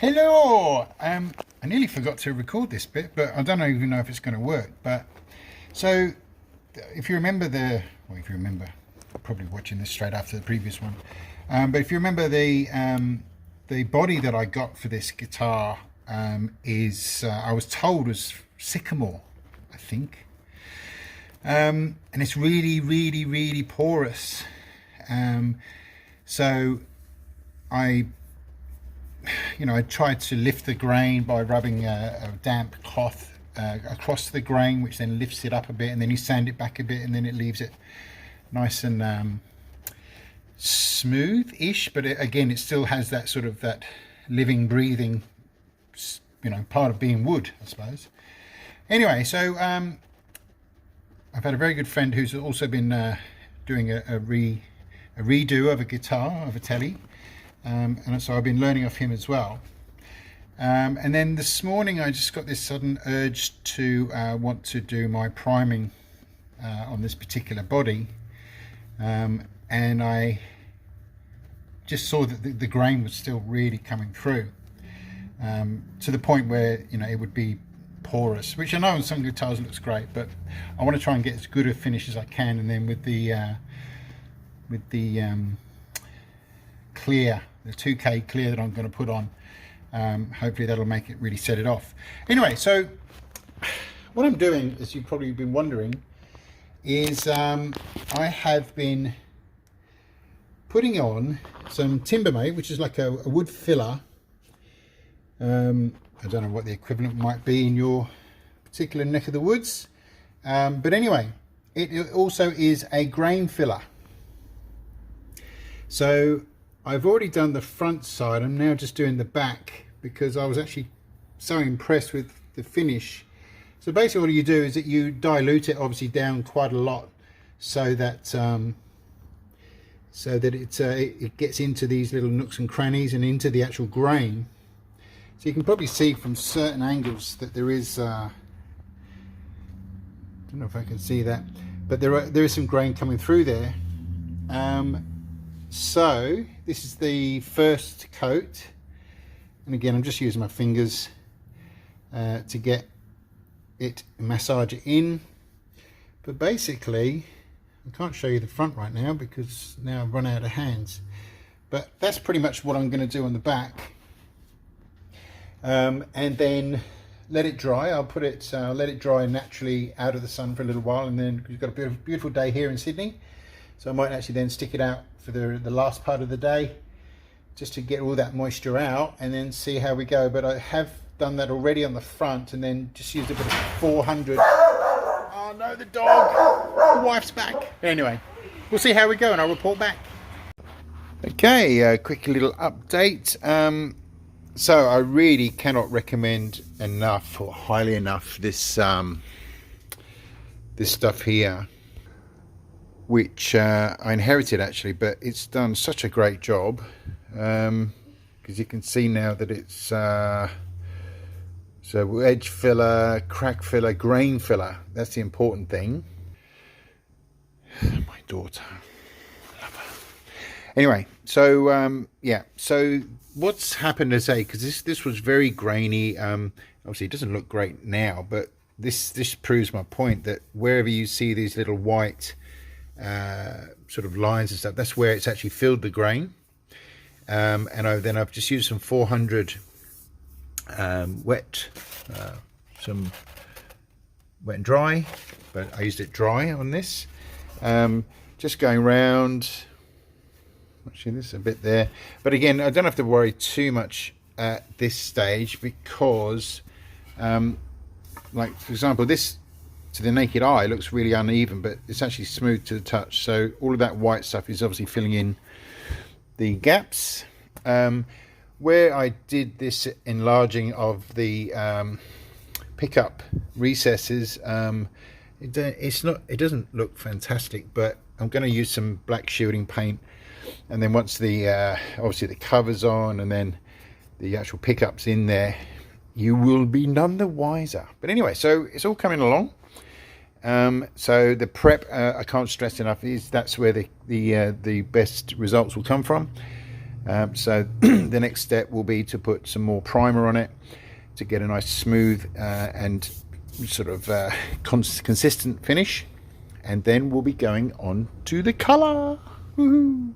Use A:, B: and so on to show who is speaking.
A: Hello! I nearly forgot to record this bit, but I don't even know if it's going to work. But so, if you remember if you remember, probably watching this straight after the previous one. But if you remember the body that I got for this guitar is I was told was sycamore, I think, and it's really, really, really porous. So I tried to lift the grain by rubbing a damp cloth across the grain, which then lifts it up a bit, and then you sand it back a bit, and then it leaves it nice and smooth-ish. But again, it still has that sort of that living, breathing, part of being wood, I suppose. Anyway, so I've had a very good friend who's also been doing a redo of a guitar, of a Tele. And so I've been learning off him as well. And then this morning I just got this sudden urge to want to do my priming on this particular body. And I just saw that the grain was still really coming through to the point where it would be porous, which I know on some guitars looks great, but I want to try and get as good a finish as I can. And then with the clear, the 2K clear that I'm going to put on, hopefully that'll make it really set it off. Anyway, so what I'm doing, as you've probably been wondering, is I have been putting on some Timbermate, which is like a wood filler. I don't know what the equivalent might be in your particular neck of the woods, but anyway, it also is a grain filler. So I've already done the front side. I'm now just doing the back because I was actually so impressed with the finish. So basically what you do is that you dilute it obviously down quite a lot so that it gets into these little nooks and crannies and into the actual grain. So you can probably see from certain angles that there is I don't know if I can see that, but there is some grain coming through there. So this is the first coat, and again I'm just using my fingers to get it, massage it in. But basically I can't show you the front right now because now I've run out of hands, but that's pretty much what I'm going to do on the back. And then let it dry. I'll let it dry naturally out of the sun for a little while, and then we've got a beautiful day here in Sydney, so I might actually then stick it out for the last part of the day just to get all that moisture out and then see how we go. But I have done that already on the front, and then just used a bit of 400. Oh no, the dog, the wife's back. Anyway, we'll see how we go and I'll report back. Okay, a quick little update. So I really cannot recommend enough or highly enough this this stuff here, which I inherited actually, but it's done such a great job, because you can see now that it's so edge filler, crack filler, grain filler. That's the important thing. My daughter, I love her. Anyway, so yeah, so what's happened is because this was very grainy. Obviously it doesn't look great now, but this proves my point that wherever you see these little white sort of lines and stuff, that's where it's actually filled the grain. And I've just used some 400 wet, some wet and dry, but I used it dry on this. Just going round. Actually, there's a bit there, but again, I don't have to worry too much at this stage because, like for example, this to the naked eye looks really uneven, but it's actually smooth to the touch. So all of that white stuff is obviously filling in the gaps. Where I did this enlarging of the pickup recesses, it doesn't look fantastic, but I'm going to use some black shielding paint, and then once the obviously the cover's on and then the actual pickups in there, you will be none the wiser. But anyway, so it's all coming along. So the prep, I can't stress enough, is that's where the best results will come from. So the next step will be to put some more primer on it to get a nice smooth and sort of consistent finish, and then we'll be going on to the colour. Woohoo!